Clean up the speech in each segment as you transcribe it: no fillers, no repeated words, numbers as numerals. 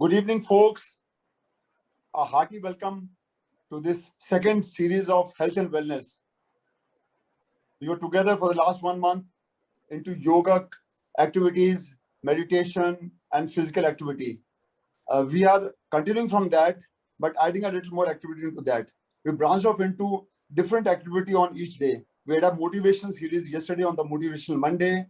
Good evening, folks. A hearty welcome to this second series of health and wellness. We were together for the last 1 month into yoga activities, meditation, and physical activity. We are continuing from that, but adding a little more activity into that. We branched off into different activity on each day. We had a motivation series yesterday on the Motivational Monday.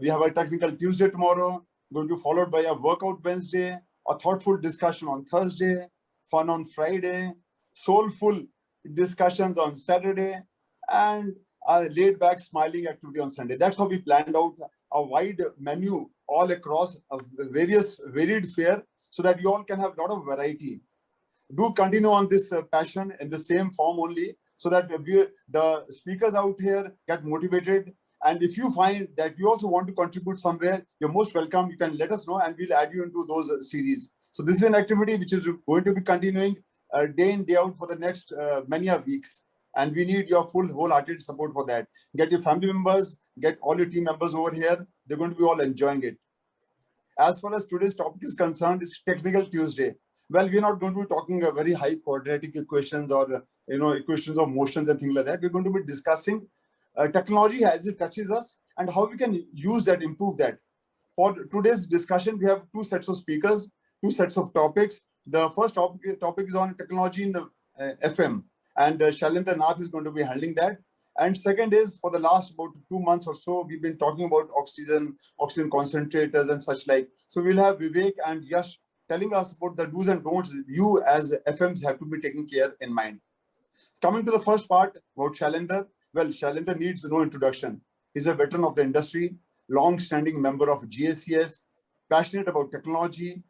We have a technical Tuesday tomorrow, going to be followed by a workout Wednesday, a thoughtful discussion on Thursday, fun on Friday, soulful discussions on Saturday, and a laid back smiling activity on Sunday. That's how we planned out a wide menu all across various varied fare so that you all can have a lot of variety. Do continue on this passion in the same form only so that the speakers out here get motivated. And if you find that you also want to contribute somewhere, you're most welcome. You can let us know and we'll add you into those series. So this is an activity which is going to be continuing day in, day out for the next many weeks. And we need your full wholehearted support for that. Get your family members, get all your team members over here. They're going to be all enjoying it. As far as today's topic is concerned, it's Technical Tuesday. Well, we're not going to be talking very high quadratic equations or equations of motions and things like that. We're going to be discussing technology as it touches us and how we can use that, improve that. For today's discussion, we have two sets of speakers, two sets of topics. The first topic is on technology in FM, and Shailendra Nath is going to be handling that. And second is, for the last about 2 months or so, we've been talking about oxygen concentrators and such like. So we'll have Vivek and Yash telling us about the do's and don'ts you as FMs have to be taking care in mind. Coming to the first part about Shailendra, well, Shailendra needs no introduction. He's a veteran of the industry, long-standing member of GACS, passionate about technology.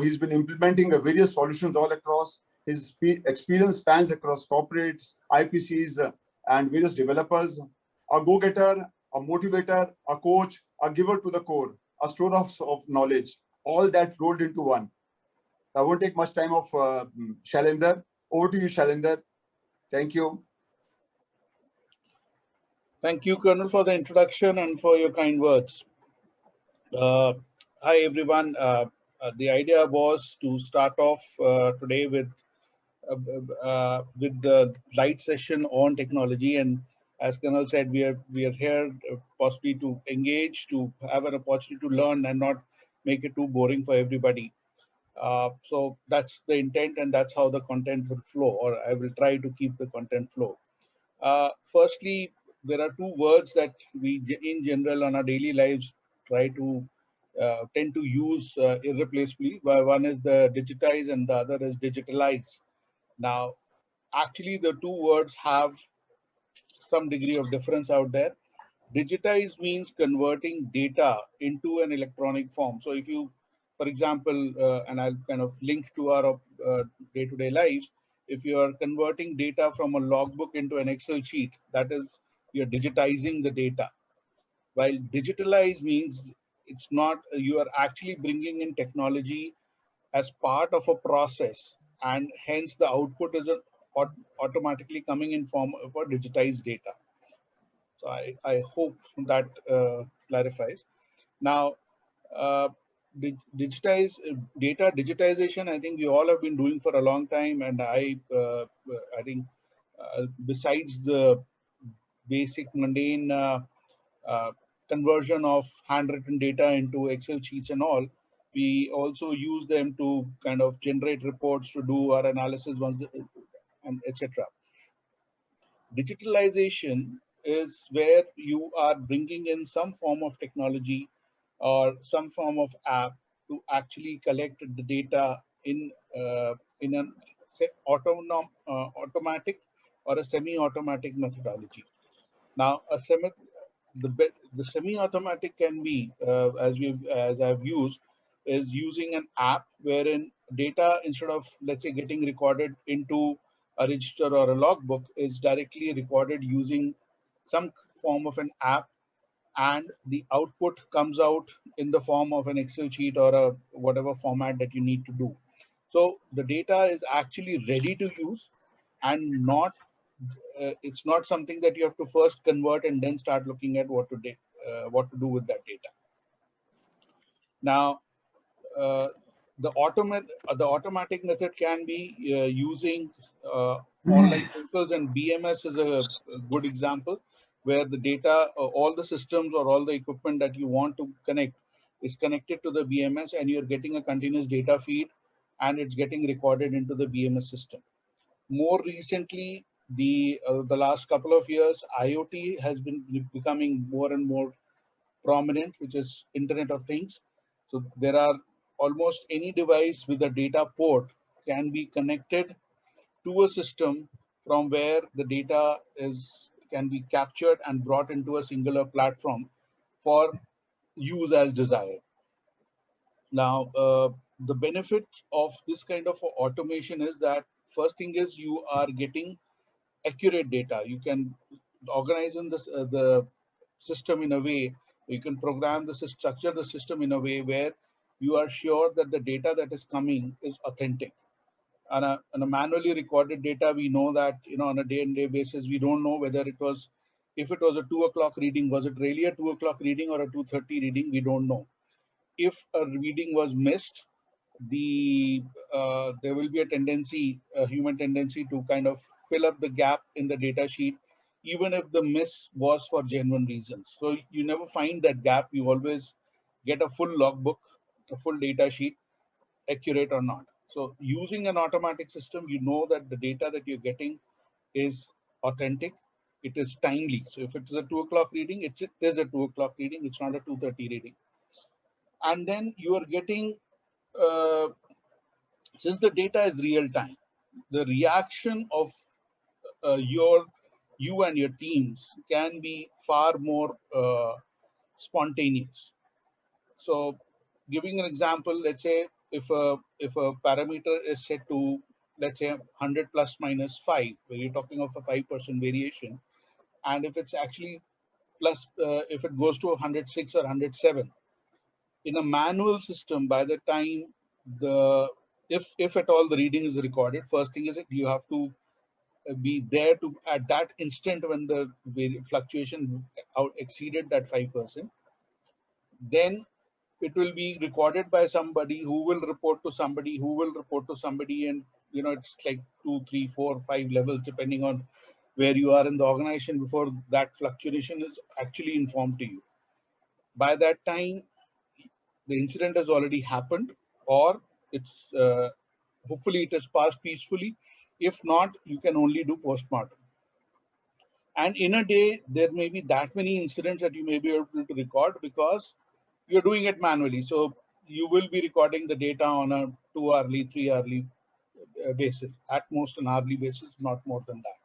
He's been implementing various solutions all across. His experience spans across corporates, IPCs, and various developers. A go-getter, a motivator, a coach, a giver to the core, a store of knowledge, all that rolled into one. I won't take much time of Shailendra. Over to you, Shailendra. Thank you. Thank you, Colonel, for the introduction and for your kind words. Hi, everyone. The idea was to start off today with the light session on technology, and as Colonel said, we are here possibly to engage, to have an opportunity to learn, and not make it too boring for everybody. So that's the intent, and that's how the content will flow, or I will try to keep the content flow. Firstly, there are two words that we, in general, on our daily lives, tend to use irreplaceably. One is the digitize, and the other is digitalize. Now, actually, the two words have some degree of difference out there. Digitize means converting data into an electronic form. So if you, for example, and I'll kind of link to our day-to-day lives, if you are converting data from a logbook into an Excel sheet, that is, you're digitizing the data. While digitalize means it's not, you are actually bringing in technology as part of a process, and hence the output is automatically coming in form of a digitized data. So I hope that clarifies. Now, data digitization, I think we all have been doing for a long time, and I think besides the basic mundane conversion of handwritten data into Excel sheets and all, we also use them to kind of generate reports, to do our analysis once, and etc. Digitalization is where you are bringing in some form of technology or some form of app to actually collect the data in an automatic or a semi-automatic methodology. Now, the semi-automatic can be, as I've used, is using an app wherein data, instead of, let's say, getting recorded into a register or a logbook, is directly recorded using some form of an app, and the output comes out in the form of an Excel sheet or a whatever format that you need to do. So the data is actually ready to use, and not it's not something that you have to first convert and then start looking at what to do with that data. Now, the automatic method can be using online portals, and BMS is a good example where the data, all the systems or all the equipment that you want to connect is connected to the BMS, and you're getting a continuous data feed, and it's getting recorded into the BMS system. More recently, the last couple of years, IoT has been becoming more and more prominent, which is Internet of Things. So there are almost any device with a data port can be connected to a system from where the data is can be captured and brought into a singular platform for use as desired. Now, the benefit of this kind of automation is that first thing is you are getting accurate data. You can organize in this the system in a way, you can program the structure the system in a way where you are sure that the data that is coming is authentic. On a manually recorded data, we know that on a day-and-day basis, we don't know whether it was, if it was a 2 o'clock reading, was it really a 2 o'clock reading or a 2:30 reading? We don't know. If a reading was missed, there will be a tendency, a human tendency to kind of fill up the gap in the data sheet, even if the miss was for genuine reasons. So you never find that gap. You always get a full logbook, a full data sheet, accurate or not. So using an automatic system, you know that the data that you're getting is authentic. It is timely. So if it is a 2 o'clock reading, it is a 2 o'clock reading. It's not a 2:30 reading. And then you are getting, uh, since the data is real time, the reaction of you and your teams can be far more spontaneous. So, giving an example, let's say if a parameter is set to, let's say, 100 plus minus 5, where you're talking of a 5% variation, and if it's actually plus, if it goes to 106 or 107, in a manual system, by the time the if at all the reading is recorded, first thing is that you have to be there to at that instant when the fluctuation out exceeded that 5%. Then it will be recorded by somebody who will report to somebody who will report to somebody, and it's like 2, 3, 4, 5 levels depending on where you are in the organization before that fluctuation is actually informed to you. By that time, the incident has already happened, or it's hopefully it has passed peacefully. If not, you can only do postmortem. And in a day, there may be that many incidents that you may be able to record because you're doing it manually. So you will be recording the data on a 2 hourly, 3 hourly basis, at most an hourly basis, not more than that.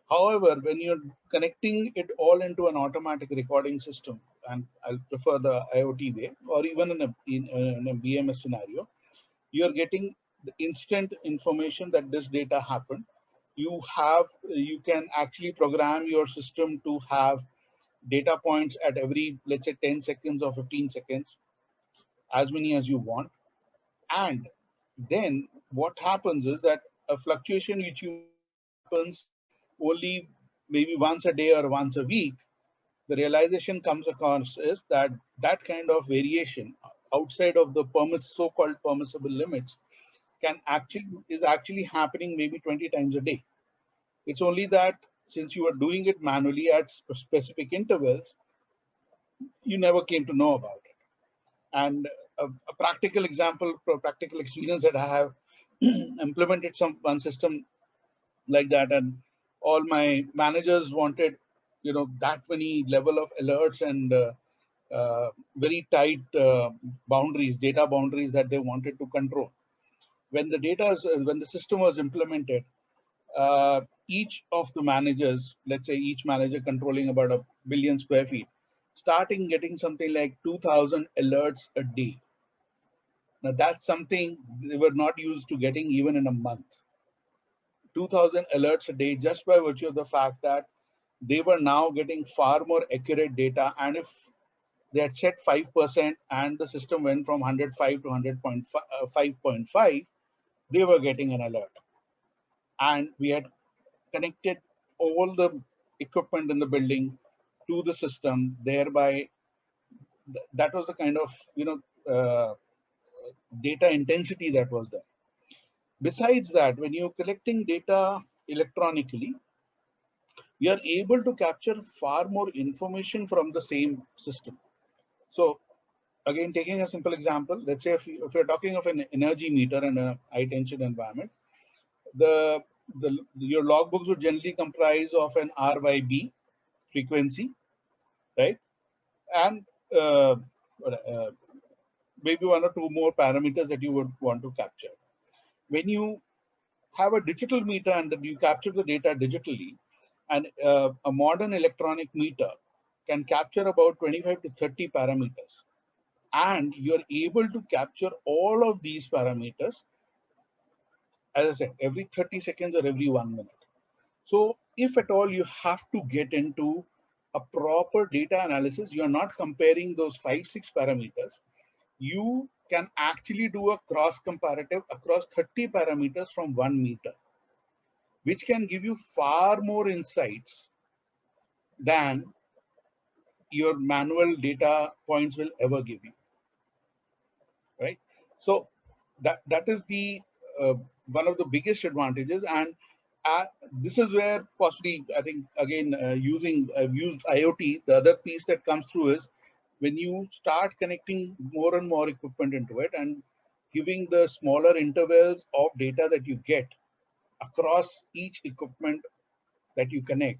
However, when you're connecting it all into an automatic recording system, and I'll prefer the IoT way, or even in a BMS scenario, you're getting the instant information that this data happened. You can actually program your system to have data points at every, let's say, 10 seconds or 15 seconds, as many as you want. And then what happens is that a fluctuation which you may think happens only maybe once a day or once a week, the realization comes across is that that kind of variation outside of the so-called permissible limits is actually happening maybe 20 times a day. It's only that since you are doing it manually at specific intervals, you never came to know about it. And a practical example, a practical experience that I have implemented one system like that, and all my managers wanted, that many level of alerts and very tight data boundaries that they wanted to control. When the system was implemented, each of the managers, let's say each manager controlling about 1 billion square feet, starting getting something like 2,000 alerts a day. Now that's something they were not used to getting even in a month. 2,000 alerts a day, just by virtue of the fact that they were now getting far more accurate data. And if they had set 5% and the system went from 105 to 100.5, they were getting an alert. And we had connected all the equipment in the building to the system, thereby that was the kind of data intensity that was there. Besides that, when you're collecting data electronically, you are able to capture far more information from the same system. So again, taking a simple example, let's say if you're talking of an energy meter in a high tension environment, the, your logbooks would generally comprise of an R by B frequency, right? And uh, uh, maybe one or two more parameters that you would want to capture. When you have a digital meter and you capture the data digitally, and a modern electronic meter can capture about 25 to 30 parameters. And you're able to capture all of these parameters, as I said, every 30 seconds or every 1 minute. So if at all you have to get into a proper data analysis, you're not comparing those 5, 6 parameters. You can actually do a cross comparative across 30 parameters from 1 meter, which can give you far more insights than your manual data points will ever give you, right? So that is the one of the biggest advantages, and uh, this is where possibly I think again using I've used IoT. The other piece that comes through is when you start connecting more and more equipment into it and giving the smaller intervals of data that you get across each equipment that you connect,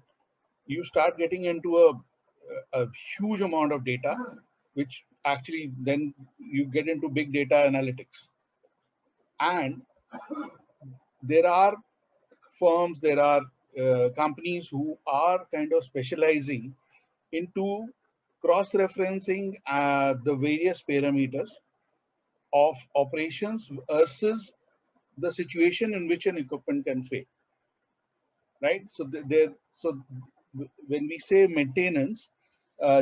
you start getting into a huge amount of data, which actually then you get into big data analytics. And there are firms, there are companies who are kind of specializing into cross-referencing the various parameters of operations versus the situation in which an equipment can fail, right? So when we say maintenance,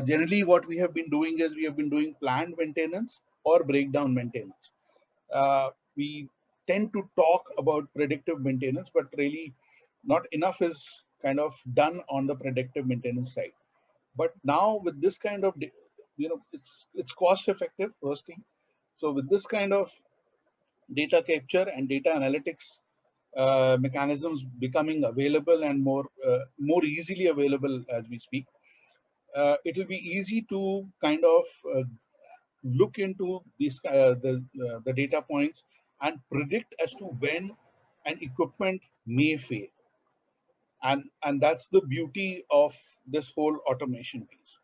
generally what we have been doing is we have been doing planned maintenance or breakdown maintenance. We tend to talk about predictive maintenance, but really not enough is kind of done on the predictive maintenance side. But now with this kind of, it's cost effective first thing. So with this kind of data capture and data analytics mechanisms becoming available and more easily available as we speak, it will be easy to kind of look into these the data points and predict as to when an equipment may fail, and that's the beauty of this whole automation piece.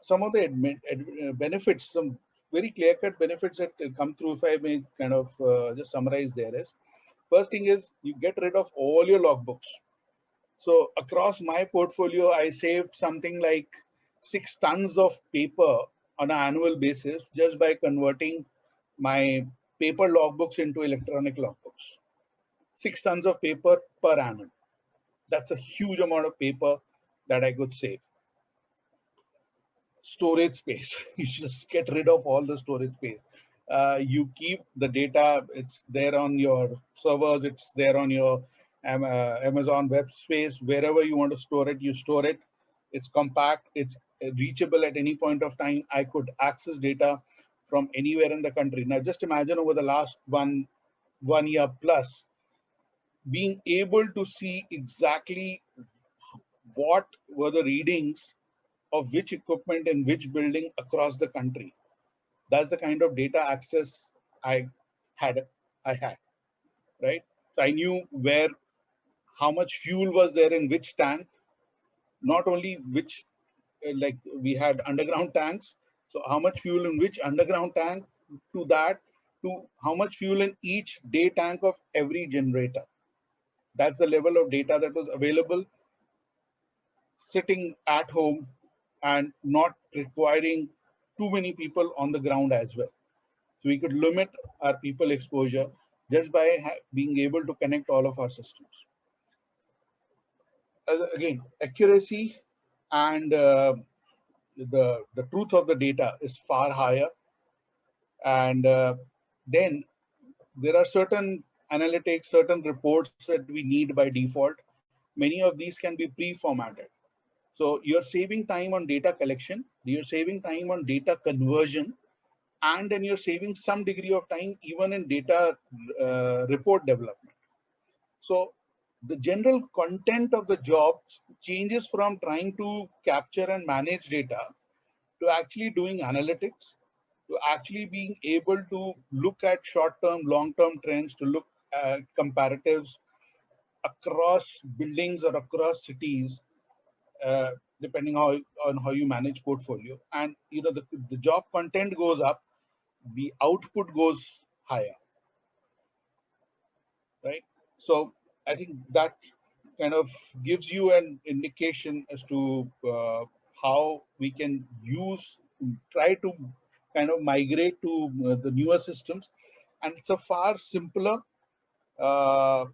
Some of the benefits, some very clear-cut benefits that come through, if I may kind of just summarize there is, first thing is you get rid of all your logbooks. So across my portfolio, I saved something like 6 tons of paper on an annual basis just by converting my paper logbooks into electronic logbooks. 6 tons of paper per annum. That's a huge amount of paper that I could save. Storage space. You just get rid of all the storage space. You keep the data, it's there on your servers, it's there on your Amazon web space, wherever you want to store it, you store it. It's compact, it's reachable at any point of time. I could access data from anywhere in the country. Now just imagine over the last one year plus, being able to see exactly what were the readings of which equipment in which building across the country. That's the kind of data access I had. I had, right? So I knew where, how much fuel was there in which tank, not only which, like we had underground tanks. So how much fuel in which underground tank, to that, to how much fuel in each day tank of every generator. That's the level of data that was available sitting at home and not requiring too many people on the ground as well. So we could limit our people exposure just by being able to connect all of our systems. Again, accuracy and the truth of the data is far higher. And then there are certain analytics, certain reports that we need by default. Many of these can be pre-formatted. So you're saving time on data collection, you're saving time on data conversion, and then you're saving some degree of time even in data report development. So the general content of the job changes from trying to capture and manage data to actually doing analytics, to actually being able to look at short-term, long-term trends, to look at comparatives across buildings or across cities, depending on how you manage portfolio. And the job content goes up, the output goes higher, right? So I think that kind of gives you an indication as to how we can try to kind of migrate to the newer systems. And it's a far simpler uh,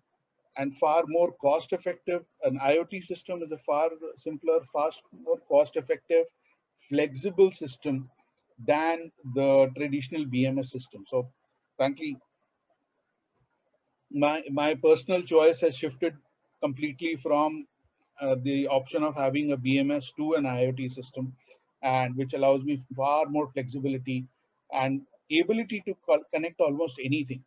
and far more cost effective. An IoT system is a far simpler, more cost effective, flexible system than the traditional BMS system. So frankly, my personal choice has shifted completely from the option of having a BMS to an IoT system, and which allows me far more flexibility and ability to connect almost anything.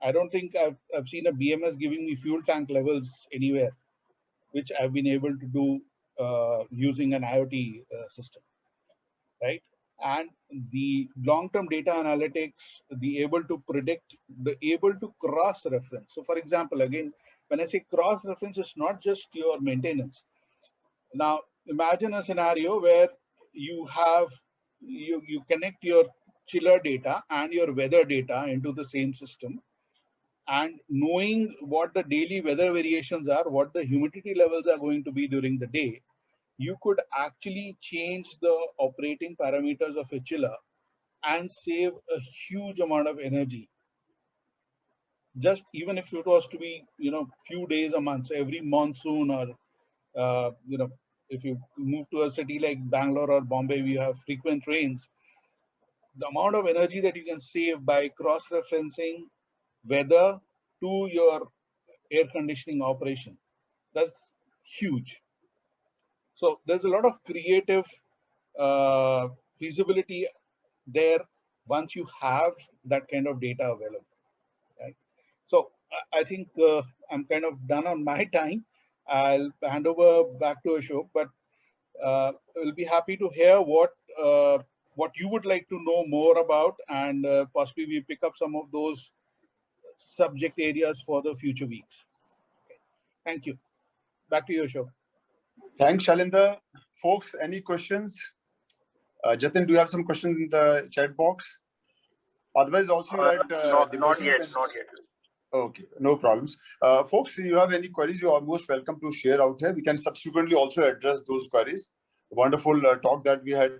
I don't think I've seen a BMS giving me fuel tank levels anywhere, which I've been able to do using an IoT system, right? And the long-term data analytics, the able to predict, the able to cross-reference. So for example, again, when I say cross-reference, it's not just your maintenance. Now, imagine a scenario where you connect your chiller data and your weather data into the same system, and knowing what the daily weather variations are, what the humidity levels are going to be during the day, you could actually change the operating parameters of a chiller and save a huge amount of energy. Just even if it was to be, few days a month, so every monsoon, or if you move to a city like Bangalore or Bombay, we have frequent rains. The amount of energy that you can save by cross-referencing weather to your air conditioning operation, that's huge. So there's a lot of creative feasibility there once you have that kind of data available, right? So I think I'm kind of done on my time. I'll hand over back to Ashok, but we'll be happy to hear what you would like to know more about, and possibly we pick up some of those subject areas for the future weeks. Okay. Thank you. Back to you, Ashok. Thanks, Shailendra. Folks, any questions? Jatin, do you have some questions in the chat box? Otherwise, also not yet. Okay, no problems. Folks, if you have any queries, you are most welcome to share out here. We can subsequently also address those queries. Wonderful talk that we had.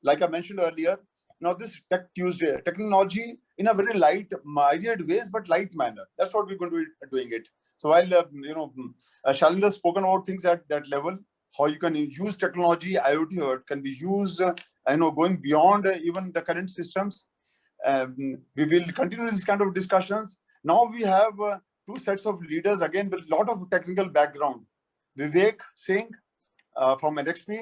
Like I mentioned earlier, now this Tech Tuesday, technology in a very light, myriad ways, but light manner. That's what we're going to be doing it. So while, Shailendra spoken about things at that level, how you can use technology, IoT, or it can be used, going beyond even the current systems. We will continue this kind of discussions. Now we have two sets of leaders, again, with a lot of technical background. Vivek Singh from NXP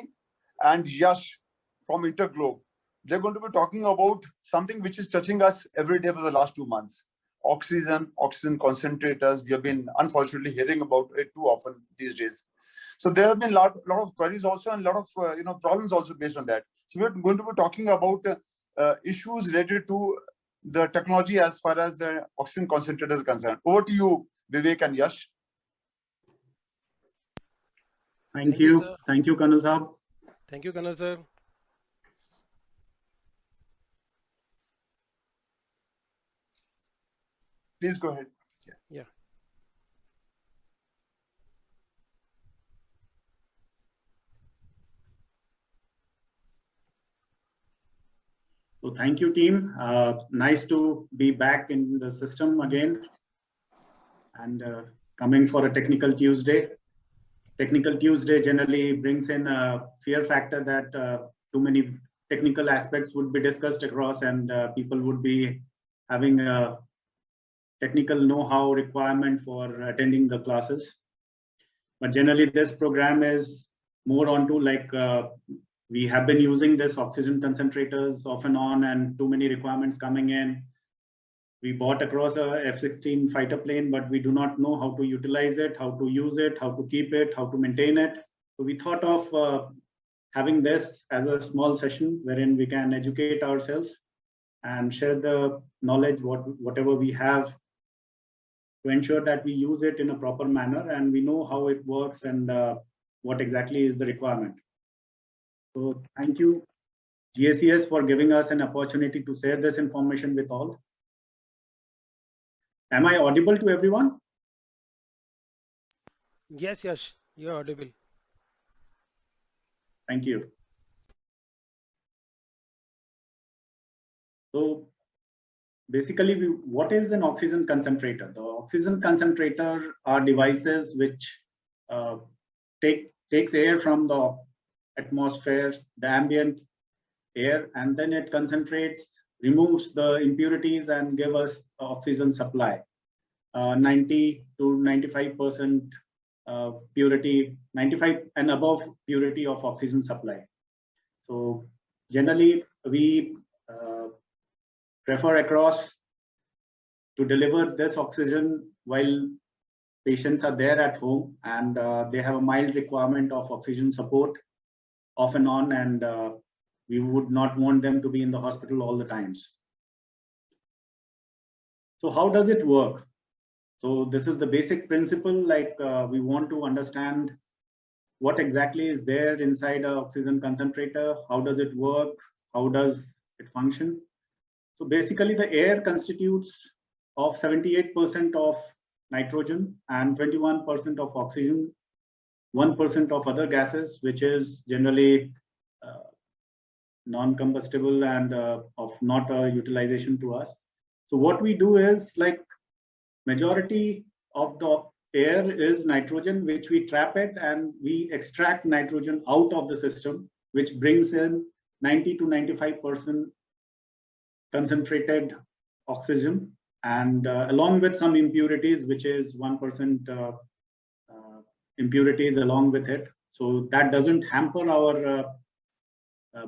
and Yash from Interglobe. They're going to be talking about something which is touching us every day for the last 2 months. Oxygen concentrators. We have been unfortunately hearing about it too often these days. So there have been a lot of queries also, and a lot of problems also based on that. So we're going to be talking about issues related to the technology as far as the oxygen concentrator is concerned. Over to you, Vivek and Yash. Thank you. Thank you, Kanal Sahab. Thank you, Kanal sir. Please go ahead. Yeah. So thank you, team. Nice to be back in the system again, and coming for a Technical Tuesday. Technical Tuesday generally brings in a fear factor that too many technical aspects would be discussed across, and people would be having a technical know-how requirement for attending the classes. But generally, this program is more onto like we have been using this oxygen concentrators off and on, and too many requirements coming in. We bought across a F-16 fighter plane, but we do not know how to utilize it, how to use it, how to keep it, how to maintain it. So we thought of having this as a small session wherein we can educate ourselves and share the knowledge, whatever we have, to ensure that we use it in a proper manner and we know how it works and what exactly is the requirement. So thank you, GACS, for giving us an opportunity to share this information with all. Am I audible to everyone? Yes, Yash, you're audible. Thank you. So basically, what is an oxygen concentrator? The oxygen concentrator are devices which takes air from the atmosphere, the ambient air, and then it concentrates, removes the impurities and give us oxygen supply. 90 to 95% purity, 95 and above purity of oxygen supply. So generally we prefer across to deliver this oxygen while patients are there at home and they have a mild requirement of oxygen support off and on, and we would not want them to be in the hospital all the times. So how does it work? So this is the basic principle, like we want to understand what exactly is there inside an oxygen concentrator, how does it work, how does it function. So basically the air constitutes of 78% of nitrogen and 21% of oxygen, 1% of other gases, which is generally non-combustible and of not a utilization to us. So what we do is, like, majority of the air is nitrogen, which we trap it and we extract nitrogen out of the system, which brings in 90 to 95% concentrated oxygen, and along with some impurities, which is 1% impurities along with it. So that doesn't hamper our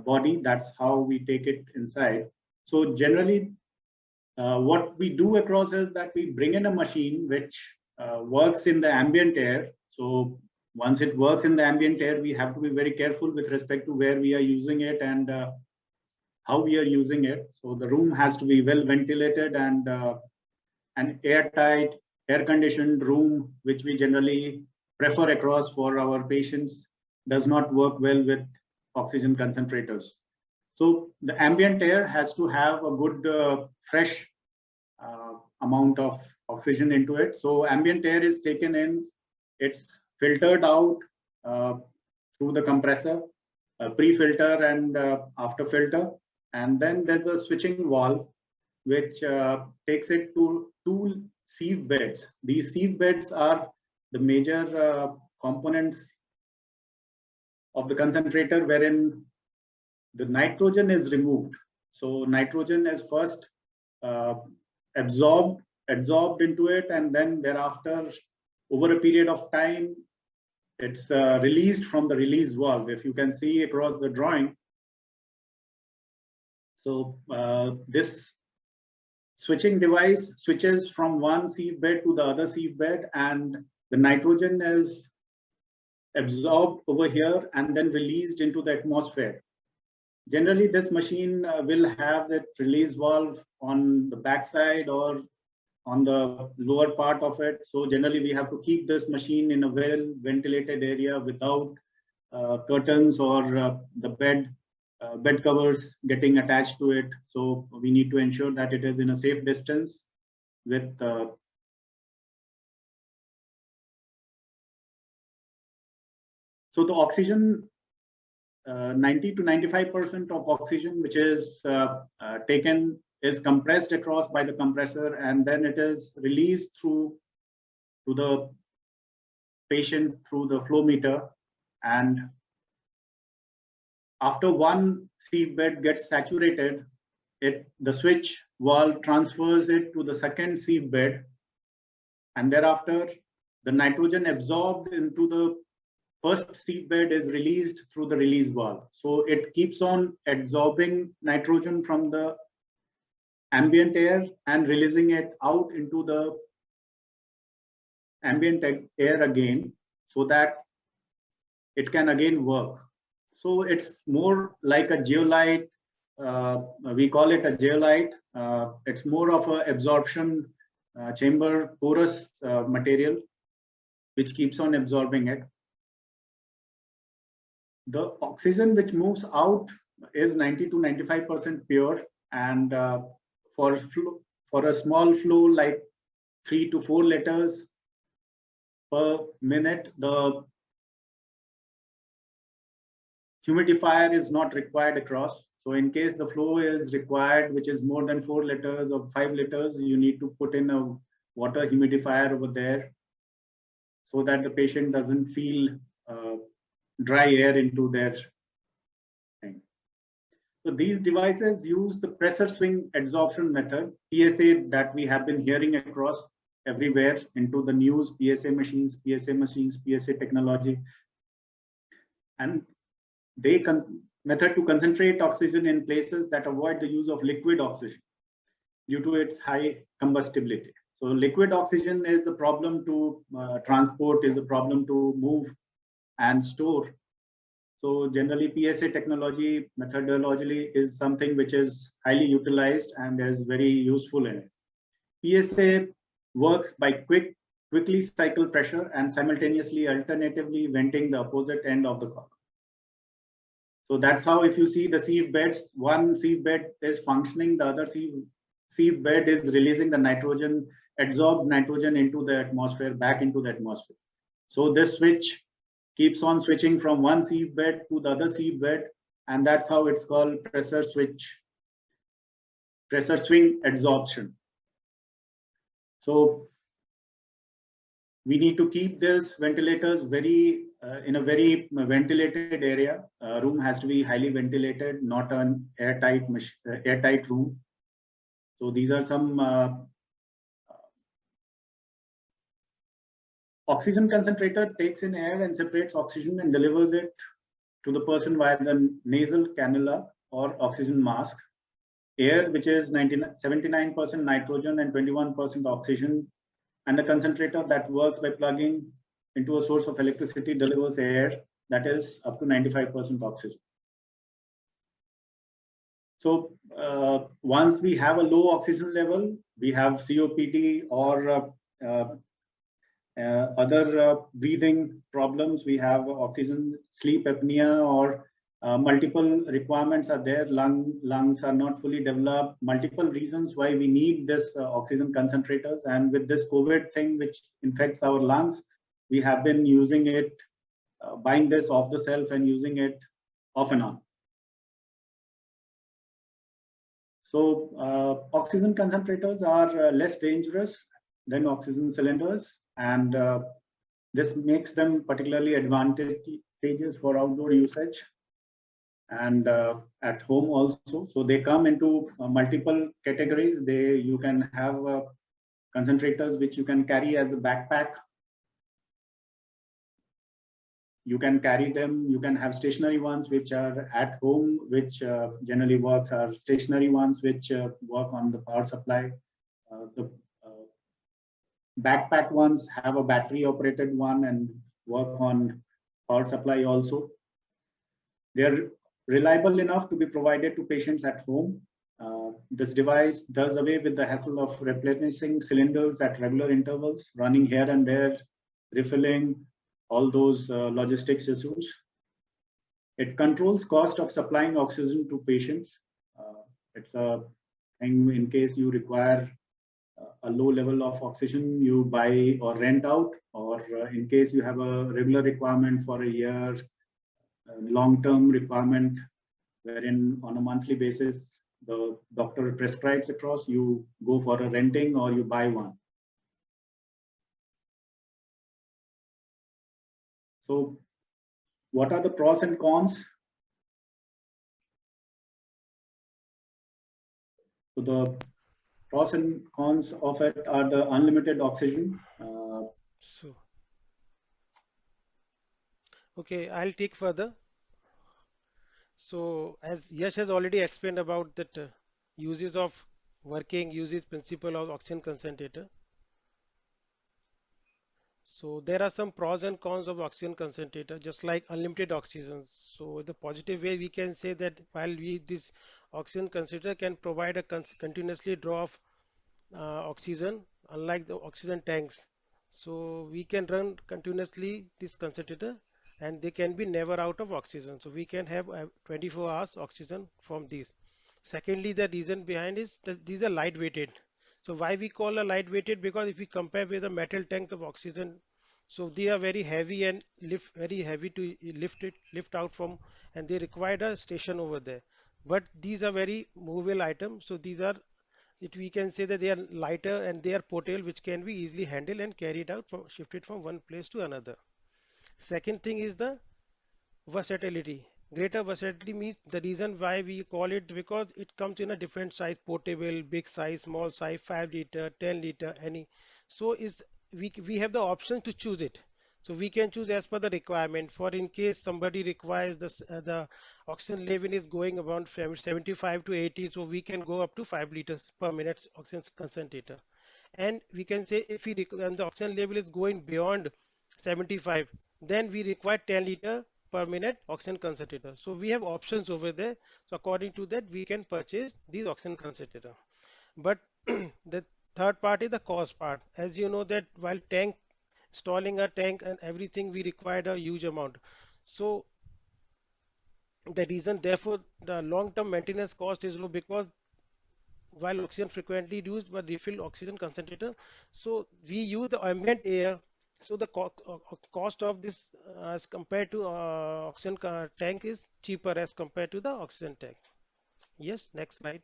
body. That's how we take it inside. So generally, what we do across is that we bring in a machine which works in the ambient air. So once it works in the ambient air, we have to be very careful with respect to where we are using it and how we are using it. So the room has to be well ventilated and an airtight, air-conditioned room, which we generally prefer across for our patients, does not work well with oxygen concentrators. So the ambient air has to have a good fresh amount of oxygen into it. So ambient air is taken in, it's filtered out through the compressor, pre-filter and after filter. And then there's a switching valve which takes it to two sieve beds. These sieve beds are the major components of the concentrator, wherein the nitrogen is removed. So nitrogen is first absorbed into it, and then thereafter, over a period of time, it's released from the release valve. If you can see across the drawing. So this switching device switches from one sieve bed to the other sieve bed, and the nitrogen is absorbed over here and then released into the atmosphere. Generally, this machine will have that release valve on the backside or on the lower part of it. So generally, we have to keep this machine in a well ventilated area without curtains or the bed covers getting attached to it. So we need to ensure that it is in a safe distance with so the oxygen, 90 to 95% of oxygen which is taken is compressed across by the compressor, and then it is released to the patient through the flow meter. And after one sieve bed gets saturated, the switch valve transfers it to the second sieve bed, and thereafter the nitrogen absorbed into the first seedbed is released through the release valve. So it keeps on absorbing nitrogen from the ambient air and releasing it out into the ambient air again, so that it can again work. So it's more like a geolite. We call it a geolite. It's more of an absorption chamber, porous material, which keeps on absorbing it. The oxygen which moves out is 90 to 95% pure, and for a small flow like 3 to 4 liters per minute, the humidifier is not required across. So in case the flow is required, which is more than 4 liters or 5 liters, you need to put in a water humidifier over there, so that the patient doesn't feel dry air into their thing. So these devices use the pressure swing adsorption method, PSA, that we have been hearing across everywhere into the news, PSA machines, PSA technology. And they method to concentrate oxygen in places that avoid the use of liquid oxygen due to its high combustibility. So liquid oxygen is a problem to transport, is a problem to move and store. So generally PSA technology methodologically is something which is highly utilized and is very useful in it. PSA works by quickly cycle pressure and simultaneously alternatively venting the opposite end of the column. So that's how, if you see the sieve beds, one sieve bed is functioning, the other sieve bed is releasing the nitrogen, adsorbed nitrogen into the atmosphere, back into the atmosphere. So this switch keeps on switching from one sieve bed to the other sieve bed, and that's how it's called pressure swing adsorption. So we need to keep these ventilators in a very ventilated area. Room has to be highly ventilated, not an airtight room. So these are some oxygen concentrator takes in air and separates oxygen and delivers it to the person via the nasal cannula or oxygen mask. Air, which is 79% nitrogen and 21% oxygen, and a concentrator that works by plugging into a source of electricity delivers air that is up to 95% oxygen. So once we have a low oxygen level, we have COPD or other breathing problems, we have oxygen sleep apnea, or multiple requirements are there. Lungs are not fully developed, multiple reasons why we need this oxygen concentrators. And with this COVID thing, which infects our lungs, we have been using it, buying this off the shelf and using it off and on. So oxygen concentrators are less dangerous than oxygen cylinders, and this makes them particularly advantageous for outdoor usage and at home also. So they come into multiple categories. You can have concentrators which you can carry as a backpack. You can carry them. You can have stationary ones which are at home, which generally works, are stationary ones which work on the power supply. The backpack ones have a battery operated one and work on power supply also. They're reliable enough to be provided to patients at home. This device does away with the hassle of replenishing cylinders at regular intervals, running here and there, refilling, all those logistics issues. It controls cost of supplying oxygen to patients. It's a thing in case you require a low level of oxygen, you buy or rent out, or in case you have a regular requirement for a year, long-term requirement, wherein on a monthly basis, the doctor prescribes across, you go for a renting or you buy one. So what are the pros and cons? So the pros and cons of it are the unlimited oxygen. Okay, I'll take further. So, as Yash has already explained about that uses of working uses principle of oxygen concentrator. So there are some pros and cons of oxygen concentrator, just like unlimited oxygen. So the positive way we can say that while we this oxygen concentrator can provide a continuously draw of oxygen, unlike the oxygen tanks. So we can run continuously this concentrator, and they can be never out of oxygen. So we can have 24 hours oxygen from these. Secondly, the reason behind is that these are light weighted. So why we call a light weighted? Because if we compare with a metal tank of oxygen, so they are very heavy and very heavy to lift out from, and they require a station over there. But these are very movable items, so these are it we can say that they are lighter and they are portable, which can be easily handled and carried out from shifted from one place to another. Second thing is the versatility. Greater versatility means the reason why we call it because it comes in a different size, portable, big size, small size, 5 liter, 10 liter, any. So is we have the option to choose it. So we can choose as per the requirement. For in case somebody requires the oxygen level is going around 75 to 80, so we can go up to 5 liters per minute oxygen concentrator. And we can say if and the oxygen level is going beyond 75, then we require 10 liter per minute oxygen concentrator. So we have options over there. So according to that, we can purchase these oxygen concentrator. But the third part is the cost part. As you know that while tank installing a tank and everything, we required a huge amount. So the reason therefore the long-term maintenance cost is low because while oxygen frequently used but refill oxygen concentrator, so we use the ambient air. So the cost of this as compared to oxygen tank is cheaper as compared to the oxygen tank. Yes, next slide.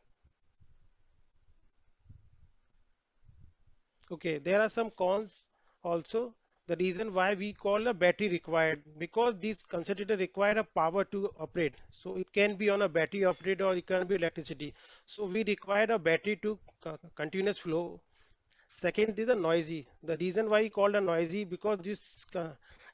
Okay, there are some cons also. The reason why we call a battery required because these concentrator require a power to operate. So it can be on a battery operated or it can be electricity. So we require a battery to continuous flow. Second is the noisy. The reason why we called a noisy because this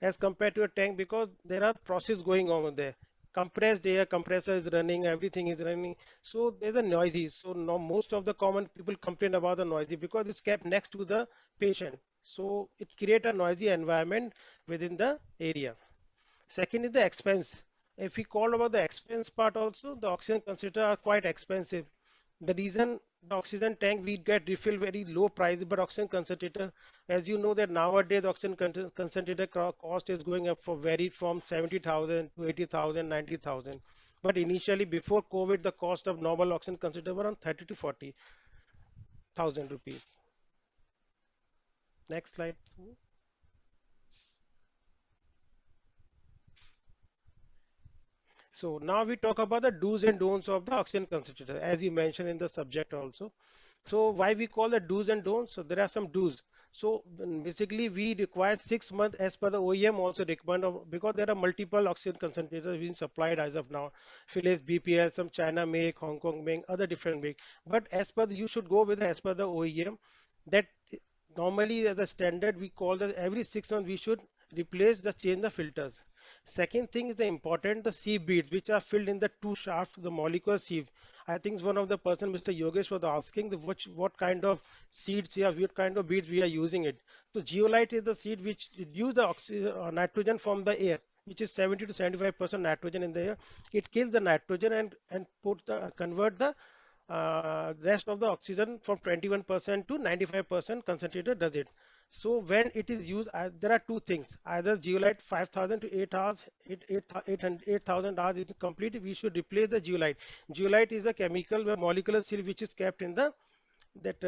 as compared to a tank because there are process going on there. Compressed air, compressor is running, everything is running. So there's a noisy. So now most of the common people complain about the noisy because it's kept next to the patient. So it create a noisy environment within the area. Second is the expense. If we call about the expense part also, the oxygen concentrator are quite expensive. The reason the oxygen tank we get refill very low price, but oxygen concentrator, as you know that nowadays oxygen concentrator cost is going up for varied from 70,000 to 80,000, 90,000. But initially before COVID, the cost of normal oxygen concentrator were around 30 to 40,000 rupees. Next slide. So now we talk about the do's and don'ts of the oxygen concentrator, as you mentioned in the subject also. So why we call the do's and don'ts? So there are some do's. So basically we require 6 months as per the OEM also recommend because there are multiple oxygen concentrators being supplied as of now. Philips, BPL, some China make, Hong Kong make, other different make. But as per you should go with as per the OEM that normally as the standard we call that every 6 months we should replace the change the filters. Second thing is the important the sieve beads which are filled in the two shafts the molecular sieve. I think one of the person Mr. Yogesh was asking the what kind of seeds we have, what kind of beads we are using it. So geolite is the seed which reduce the nitrogen from the air, which is 70 to 75% nitrogen in the air. It kills the nitrogen and put the convert the rest of the oxygen from 21% to 95% concentrator does it. So when it is used, there are two things. Either geolite 5,000 to 8 hours, 8,000 hours is complete. We should replace the geolite. Geolite is a chemical where molecular seal which is kept in the that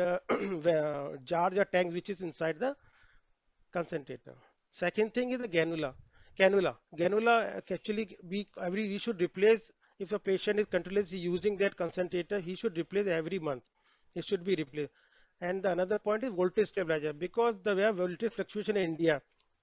jars or tanks which is inside the concentrator. Second thing is the granula. Granula actually we should replace if a patient is continuously using that concentrator, he should replace every month. It should be replaced. And the another point is voltage stabilizer because the way voltage fluctuation in India.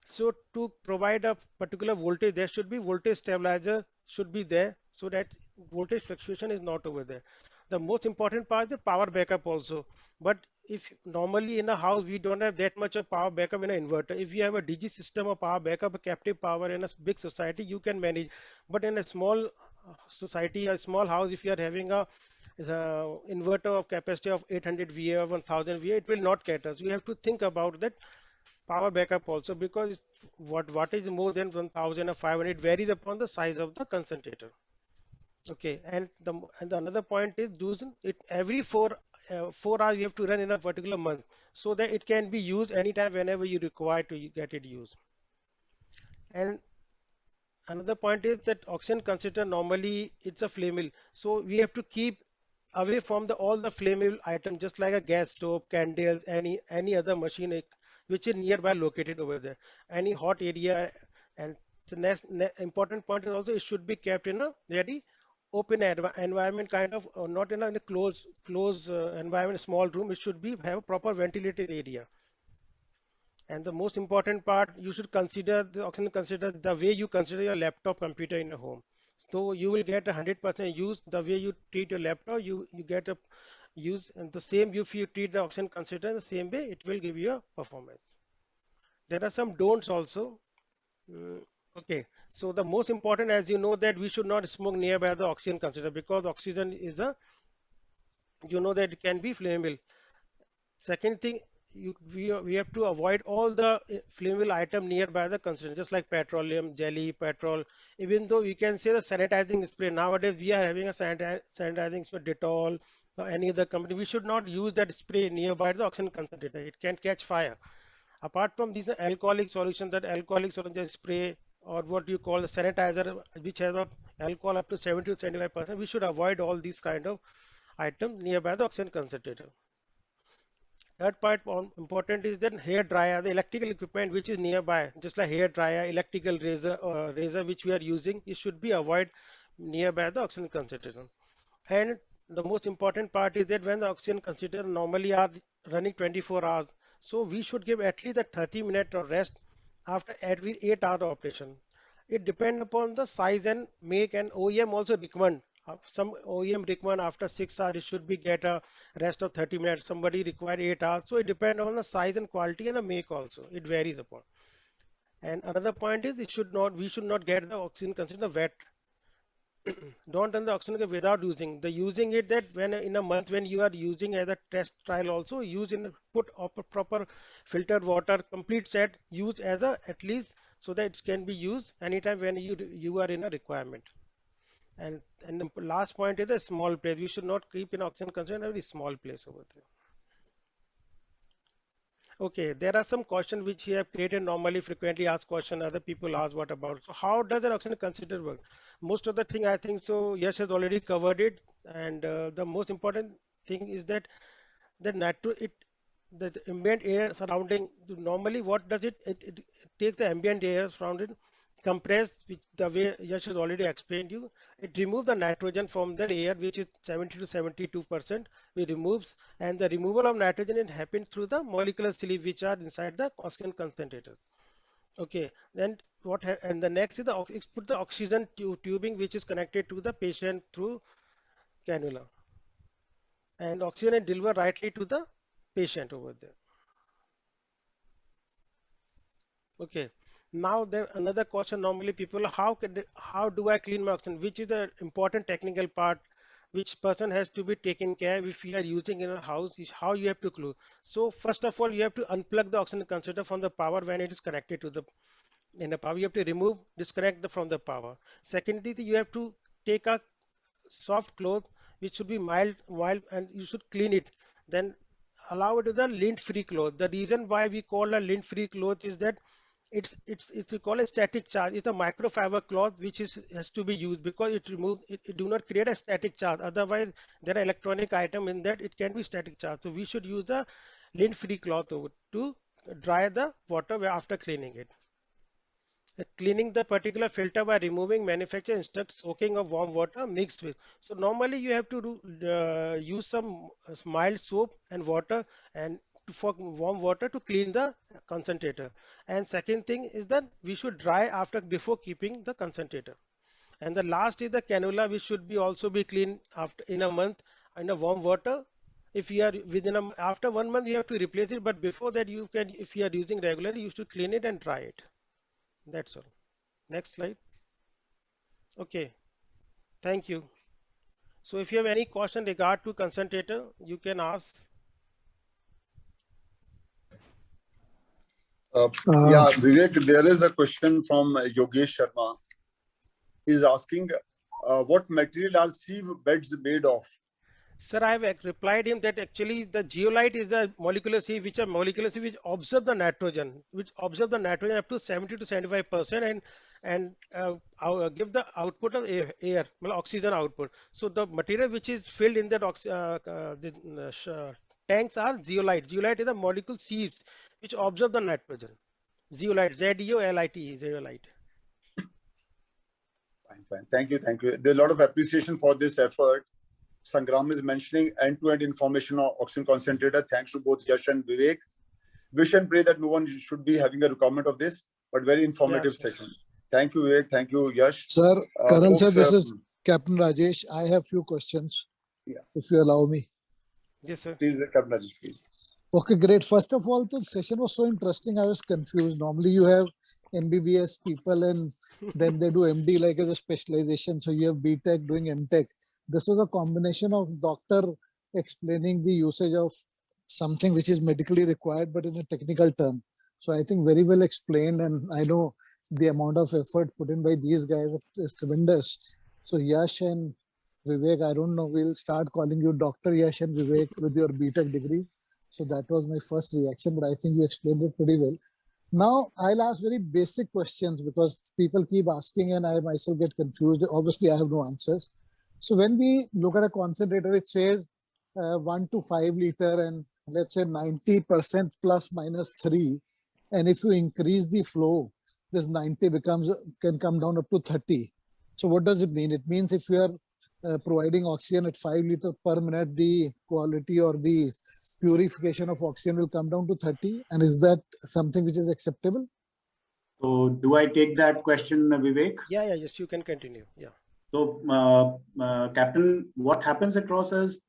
So to provide a particular voltage, there should be voltage stabilizer should be there so that voltage fluctuation is not over there. The most important part is the power backup also. But if normally in a house we don't have that much of power backup in an inverter, if you have a DG system of power backup, a captive power in a big society, you can manage. But in a small society, a small house, if you are having a inverter of capacity of 800 VA or 1000 VA, it will not cater. So you have to think about that power backup also, because what is more than 1000 or 500, it varies upon the size of the concentrator. Okay, and the another point is those it every 4 hours you have to run in a particular month, so that it can be used anytime whenever you require to get it used. And another point is that oxygen concentrator normally it's a flammable, so we have to keep away from the all the flammable items, just like a gas stove, candles, any other machine which is nearby located over there, any hot area. And the next important point is also it should be kept in a very open environment, kind of, or not in a closed environment, small room. It should be have a proper ventilated area. And the most important part, you should consider the oxygen consider the way you consider your laptop computer in a home. So you will get 100% use the way you treat your laptop. You get a use, and the same if you treat the oxygen consider the same way, it will give you a performance. There are some don'ts also. Mm, Okay, so the most important, as you know, that we should not smoke nearby the oxygen consider, because oxygen is a, that it can be flammable. Second thing, we have to avoid all the flammable item nearby the consumer, just like petroleum, jelly, petrol. Even though we can say the sanitizing spray, nowadays we are having a sanitizing spray, Dettol, or any other company. We should not use that spray nearby the oxygen concentrator. It can catch fire. Apart from these alcoholic solutions, that alcoholic solution spray, or what you call the sanitizer, which has a alcohol up to 70 to 75%, we should avoid all these kind of items nearby the oxygen concentrator. Third part important is that hair dryer, the electrical equipment which is nearby, just like hair dryer, electrical razor, or razor which we are using, it should be avoid nearby the oxygen concentrator. And the most important part is that when the oxygen concentrator normally are running 24 hours, so we should give at least a 30 minute of rest after every 8 hour operation. It depends upon the size and make, and OEM also recommend. Some OEM recommend after 6 hours it should be get a rest of 30 minutes. Somebody require 8 hours. So it depends on the size and quality and the make also. It varies upon. And another point is we should not get the oxygen considered wet. Don't run the oxygen without using. The using it, that when in a month when you are using as a test trial also, use in put up a proper filtered water, complete set, use as a at least, so that it can be used anytime when you are in a requirement. And the last point is a small place. We should not keep in oxygen concentrator in a very small place over there. Okay, there are some questions which we have created, normally frequently asked question. Other people ask what about. So how does an oxygen concentrator work? Most of the thing I think so. Yash has already covered it, and the most important thing is that the nitro it the ambient air surrounding. Normally, what does it takes the ambient air surrounded, compress, which the way Yash has already explained you. It removes the nitrogen from the air, which is 70 to 72%. We removes, and the removal of nitrogen it happens through the molecular sleeve which are inside the oxygen concentrator. Okay, then and the next is put the oxygen tubing which is connected to the patient through cannula, and oxygen is delivered rightly to the patient over there. Okay. Now there another question, normally people, how do I clean my oxygen, which is the important technical part which person has to be taken care if you are using in a house, is how you have to close. So first of all, you have to unplug the oxygen concentrator from the power when it is connected to the in the power. You have to remove, disconnect from the power. Secondly, you have to take a soft cloth which should be mild, and you should clean it. Then allow it to the lint free cloth. The reason why we call a lint free cloth is that it's we call a static charge. It's a microfiber cloth which is has to be used, because it do not create a static charge. Otherwise, there are electronic item in that, it can be static charge. So we should use a lint free cloth to dry the water after cleaning it. Cleaning the particular filter by removing manufacturer instruct soaking of warm water mixed with. So normally you have to use some mild soap and water, and for warm water to clean the concentrator. And second thing is that we should dry after before keeping the concentrator. And the last is the cannula, which should be also be cleaned after in a month in a warm water If you are after 1 month, you have to replace it. But before that, you can, if you are using regularly, you should clean it and dry it. That's all. Next slide. Okay. Thank you. So if you have any question regard to concentrator, you can ask. Yeah, Vivek, there is a question from Yogesh Sharma. He's asking, what material are sieve beds made of? Sir, I have replied him that actually the geolite is the molecular sieve, which are molecular sieve which observe the nitrogen, up to 70 to 75%, and give the output of air, well, oxygen output. So the material which is filled in that tanks are zeolite. Zeolite is the molecule sieves which observe the nitrogen. Zeolite, Z-E-O-L-I-T, zeolite. Fine. Thank you. There's a lot of appreciation for this effort. Sangram is mentioning end-to-end information on oxygen concentrator. Thanks to both Yash and Vivek. Wish and pray that no one should be having a requirement of this, but very informative session. Thank you, Vivek. Thank you, Yash. Sir, Colonel sir, this is Captain Rajesh. I have few questions, if you allow me. Yes, sir. Please, Captain Rajesh, please. Okay, great. First of all, the session was so interesting. I was confused. Normally, you have MBBS people and then they do MD like as a specialization. So you have BTech doing MTech. This was a combination of doctor explaining the usage of something which is medically required, but in a technical term. So I think very well explained, and I know the amount of effort put in by these guys is tremendous. So Yash and Vivek, I don't know, we'll start calling you Dr. Yash and Vivek with your BTech degree. So that was my first reaction, but I think you explained it pretty well. Now I'll ask very basic questions because people keep asking and I myself get confused. Obviously, I have no answers. So when we look at a concentrator, it says 1 to 5 liter and let's say 90% plus minus 3. And if you increase the flow, this 90 can come down up to 30. So what does it mean? It means if you are providing oxygen at 5 liters per minute, the quality or the purification of oxygen will come down to 30. And is that something which is acceptable? So do I take that question, Vivek? Yeah, yes, you can continue. Yeah. So, Captain, what happens across is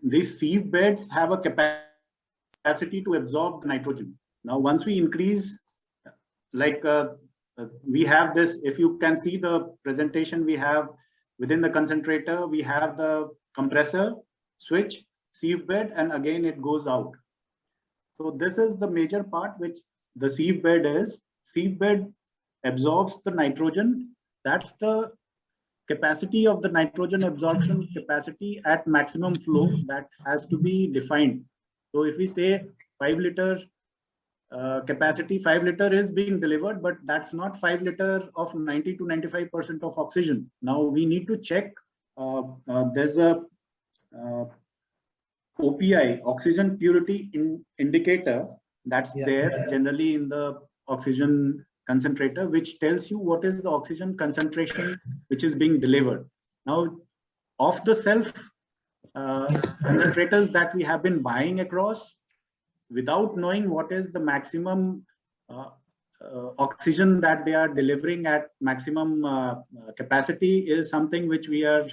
these sieve beds have a capacity to absorb the nitrogen. Now, once we increase, we have this, if you can see the presentation we have within the concentrator, we have the compressor, switch, sieve bed, and again it goes out. So this is the major part which the sieve bed is. Sieve bed absorbs the nitrogen. That's the capacity of the nitrogen absorption capacity at maximum flow that has to be defined. So if we say 5 liter capacity, 5 liter is being delivered, but that's not 5 liter of 90 to 95% of oxygen. Now we need to check, there's a OPI, oxygen purity indicator, that's there generally in the oxygen concentrator, which tells you what is the oxygen concentration which is being delivered. Now, off the shelf concentrators that we have been buying across, without knowing what is the maximum oxygen that they are delivering at maximum capacity, is something which we are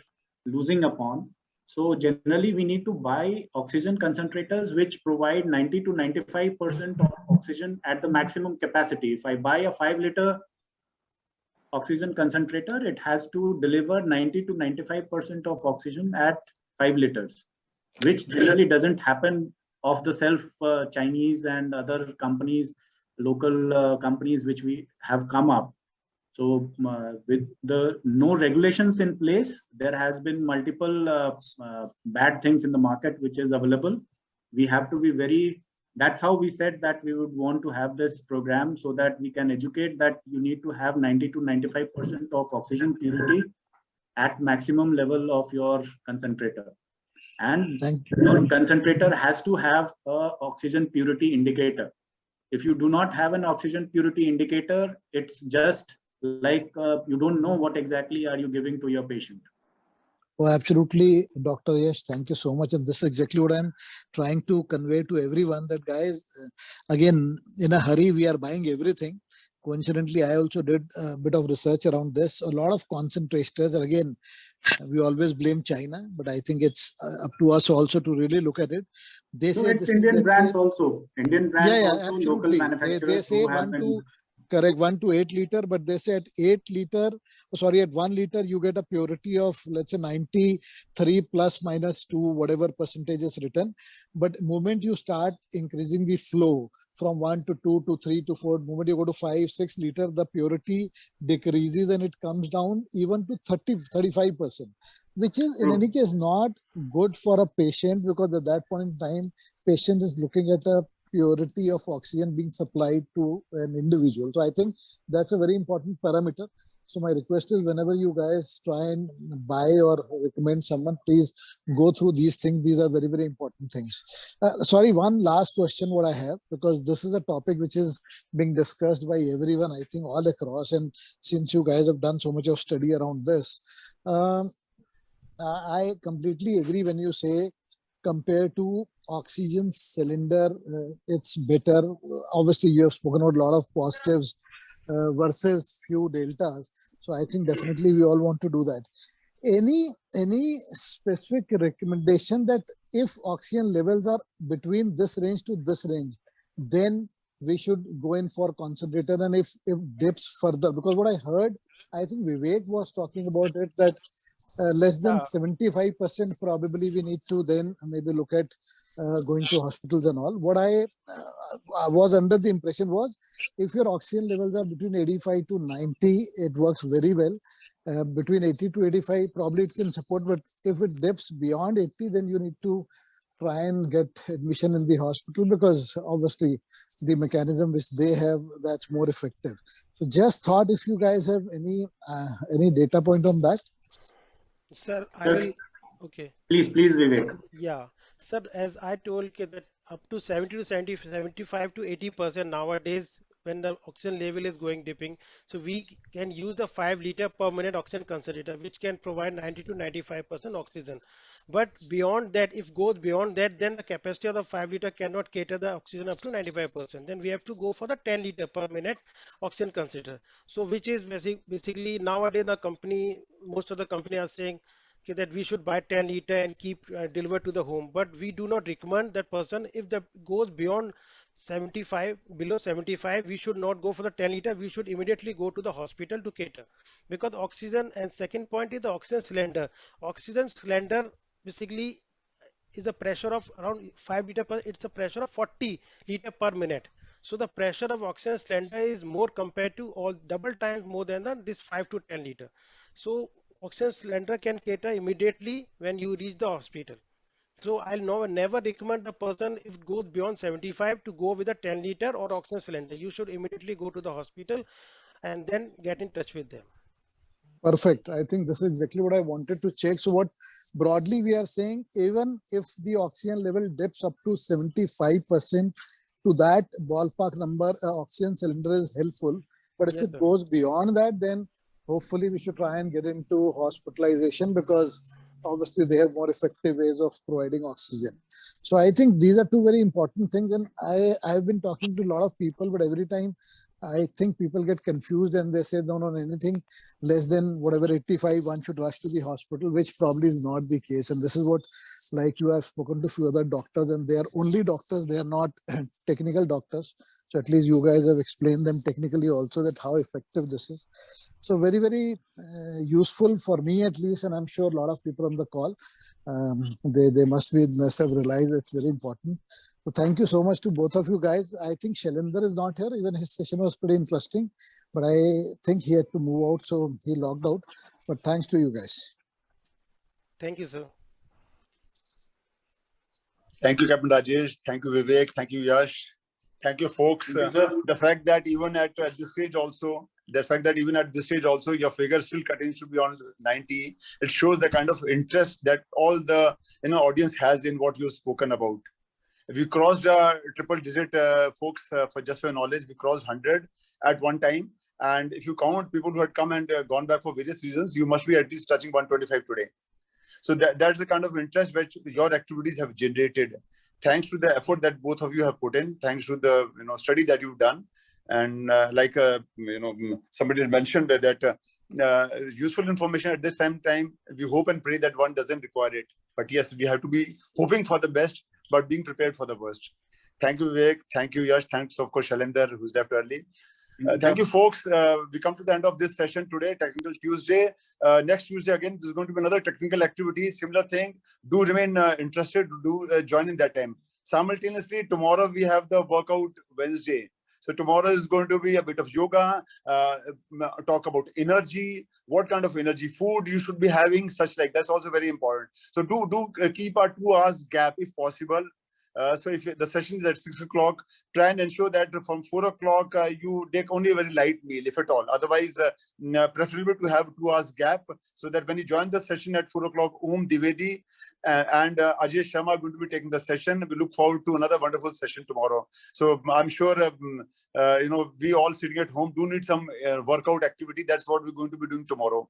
losing upon. So generally, we need to buy oxygen concentrators which provide 90 to 95% of oxygen at the maximum capacity. If I buy a 5 liter oxygen concentrator, it has to deliver 90 to 95% of oxygen at 5 liters, which generally doesn't happen off the shelf. Chinese and other companies, local companies which we have come up. So with the no regulations in place, there has been multiple bad things in the market which is available. We have to be very, that's how we said that we would want to have this program, so that we can educate that you need to have 90 to 95% of oxygen purity at maximum level of your concentrator. And your concentrator has to have a oxygen purity indicator. If you do not have an oxygen purity indicator, it's just like you don't know what exactly are you giving to your patient. Oh, absolutely, Dr. Yash, thank you so much. And this is exactly what I'm trying to convey to everyone, that guys, again, in a hurry, we are buying everything. Coincidentally, I also did a bit of research around this. A lot of concentrators, and again, we always blame China, but I think it's up to us also to really look at it. They No, say it's this is, Indian let's say, brands also. Indian brands yeah, also, local absolutely. They manufacturers say who have been. correct, 1 to 8 liter, but they say at 8 liter, sorry, at 1 liter, you get a purity of, let's say, 93 plus minus 2, whatever percentage is written. But moment you start increasing the flow from 1 to 2 to 3 to 4, moment you go to 5, 6 liter, the purity decreases and it comes down even to 30, 35%, which is in any case not good for a patient, because at that point in time, patient is looking at a purity of oxygen being supplied to an individual. So I think that's a very important parameter. So my request is, whenever you guys try and buy or recommend someone, please go through these things. These are very, very important things. Sorry, one last question what I have, because this is a topic which is being discussed by everyone, I think, all across. And since you guys have done so much of study around this, I completely agree when you say compared to oxygen cylinder, it's better. Obviously, you have spoken about a lot of positives versus few deltas. So I think definitely we all want to do that. Any specific recommendation that if oxygen levels are between this range to this range, then we should go in for concentrator, and if dips further, because what I heard, I think Vivek was talking about it, that less than 75% probably we need to then maybe look at going to hospitals and all. What I was under the impression was, if your oxygen levels are between 85 to 90, it works very well. Between 80 to 85, probably it can support, but if it dips beyond 80, then you need to try and get admission in the hospital, because obviously the mechanism which they have, that's more effective. So just thought if you guys have any data point on that. Sir, I will. Okay. Please, Vivek. Yeah, sir, as I told that up to 70 to 70, 75 to 80% nowadays, when the oxygen level is going dipping, so we can use the 5 liter per minute oxygen concentrator, which can provide 90 to 95% oxygen. But beyond that, if goes beyond that, then the capacity of the 5 liter cannot cater the oxygen up to 95%. Then we have to go for the 10 liter per minute oxygen concentrator. So which is basically nowadays the company, most of the company are saying that we should buy 10 liter and keep delivered to the home, but we do not recommend that person. If the goes beyond 75, below 75, we should not go for the 10 liter. We should immediately go to the hospital to cater, because oxygen. And second point is the oxygen cylinder. Oxygen cylinder basically is the pressure of around 5 liter per, it's a pressure of 40 liter per minute. So the pressure of oxygen cylinder is more compared to all double times more than this 5 to 10 liter. So oxygen cylinder can cater immediately when you reach the hospital. So I'll never recommend a person, if it goes beyond 75, to go with a 10 liter or oxygen cylinder. You should immediately go to the hospital and then get in touch with them. Perfect. I think this is exactly what I wanted to check. So what broadly we are saying, even if the oxygen level dips up to 75%, to that ballpark number, oxygen cylinder is helpful. But if Yes, it sir. goes beyond that, then hopefully we should try and get into hospitalization, because obviously they have more effective ways of providing oxygen. So I think these are two very important things. And I've been talking to a lot of people, but every time I think people get confused and they say, no, anything less than whatever 85, one should rush to the hospital, which probably is not the case. And this is what, like, you have spoken to a few other doctors, and they are only doctors, they are not technical doctors. So at least you guys have explained them technically also, that how effective this is. So very, very useful for me at least, and I'm sure a lot of people on the call, they must have realized it's very important. So thank you so much to both of you guys. I think Shailendra is not here. Even his session was pretty interesting, but I think he had to move out, so he logged out. But thanks to you guys. Thank you, sir. Thank you, Captain Rajesh. Thank you, Vivek. Thank you, Yash. Thank you, folks. Thank you, sir. The fact that even at this stage also, your figure still continues to be on 90, it shows the kind of interest that all the audience has in what you've spoken about. We crossed a triple digit, folks, for your knowledge, we crossed 100 at one time. And if you count people who had come and gone back for various reasons, you must be at least touching 125 today. So that's the kind of interest which your activities have generated. Thanks to the effort that both of you have put in, thanks to the study that you've done. And somebody mentioned that useful information at this time, we hope and pray that one doesn't require it. But yes, we have to be hoping for the best, but being prepared for the worst. Thank you, Vivek. Thank you, Yash. Thanks, of course, Shailendra, who's left early. Thank you, folks. We come to the end of this session today, Technical Tuesday. Next Tuesday, again, this is going to be another technical activity, similar thing. Do remain interested, do join in that time. Simultaneously, tomorrow we have the Workout Wednesday. So tomorrow is going to be a bit of yoga, talk about energy, what kind of energy food you should be having, such like that's also very important. So do keep a 2 hours gap if possible. So if the session is at 6 o'clock, try and ensure that from 4 o'clock you take only a very light meal, if at all. Otherwise, preferable to have 2 hours gap, so that when you join the session at 4 o'clock, Divedi and Ajay Sharma are going to be taking the session. We look forward to another wonderful session tomorrow. So I'm sure we all sitting at home do need some workout activity. That's what we're going to be doing tomorrow.